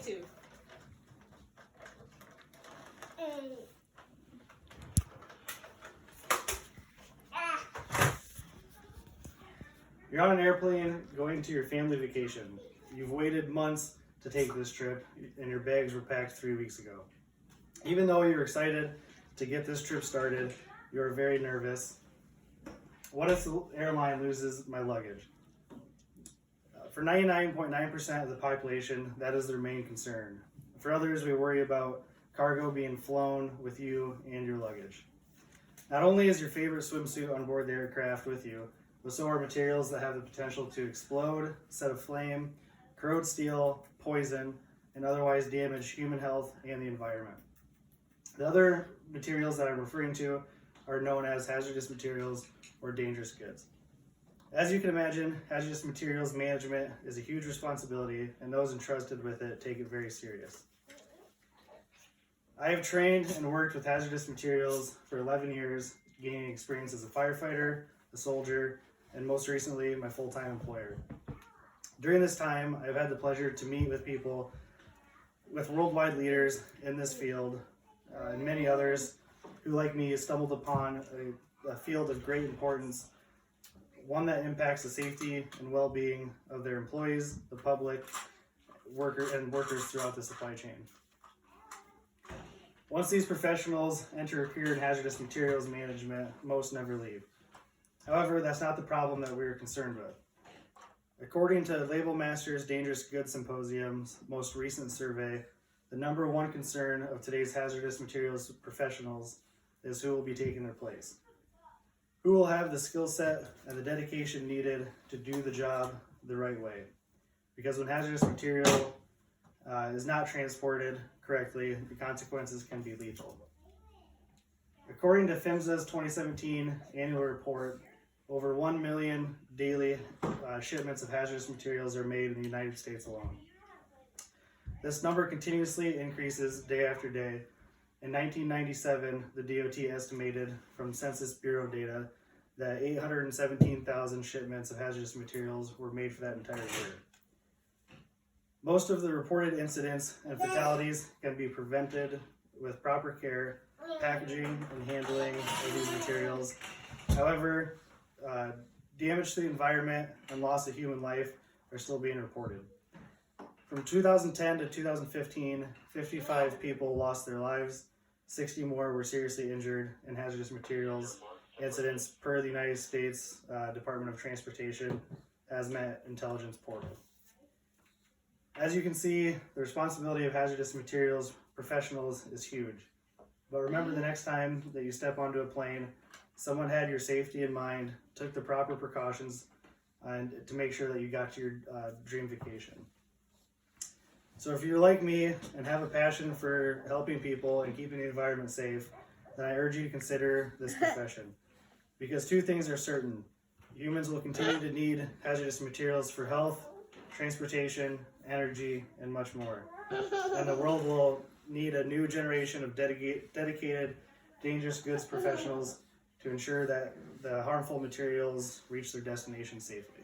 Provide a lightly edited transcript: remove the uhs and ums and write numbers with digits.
to. You're on an airplane going to your family vacation. You've waited months to take this trip, and your bags were packed 3 weeks ago. Even though you're excited to get this trip started, you're very nervous. What if the airline loses my luggage? For 99.9% of the population, that is their main concern. For others, we worry about cargo being flown with you and your luggage. Not only is your favorite swimsuit on board the aircraft with you, but so are materials that have the potential to explode, set aflame, corrode steel, poison, and otherwise damage human health and the environment. The other materials that I'm referring to are known as hazardous materials or dangerous goods. As you can imagine, hazardous materials management is a huge responsibility, and those entrusted with it take it very serious. I have trained and worked with hazardous materials for 11 years, gaining experience as a firefighter, a soldier, and most recently, my full-time employer. During this time, I've had the pleasure to meet with people, with worldwide leaders in this field, and many others who, like me, stumbled upon a field of great importance, one that impacts the safety and well-being of their employees, the public, workers throughout the supply chain. Once these professionals enter a career in hazardous materials management, most never leave. However, that's not the problem that we're concerned with. According to Label Masters Dangerous Goods Symposium's most recent survey, the number one concern of today's hazardous materials professionals is who will be taking their place. Who will have the skill set and the dedication needed to do the job the right way? Because when hazardous material is not transported correctly, the consequences can be lethal. According to PHMSA's 2017 annual report, over 1 million daily shipments of hazardous materials are made in the United States alone. This number continuously increases day after day. In 1997, the DOT estimated from Census Bureau data that 817,000 shipments of hazardous materials were made for that entire year. Most of the reported incidents and fatalities can be prevented with proper care, packaging, and handling of these materials. However, damage to the environment and loss of human life are still being reported. From 2010 to 2015, 55 people lost their lives, 60 more were seriously injured in hazardous materials incidents per the United States Department of Transportation Hazmat Intelligence Portal. As you can see, the responsibility of hazardous materials professionals is huge. But remember, the next time that you step onto a plane, someone had your safety in mind, took the proper precautions, and to make sure that you got to your dream vacation. So if you're like me and have a passion for helping people and keeping the environment safe, then I urge you to consider this profession. Because two things are certain. Humans will continue to need hazardous materials for health, transportation, energy, and much more. And the world will need a new generation of dedicated, dangerous goods professionals to ensure that the harmful materials reach their destination safely.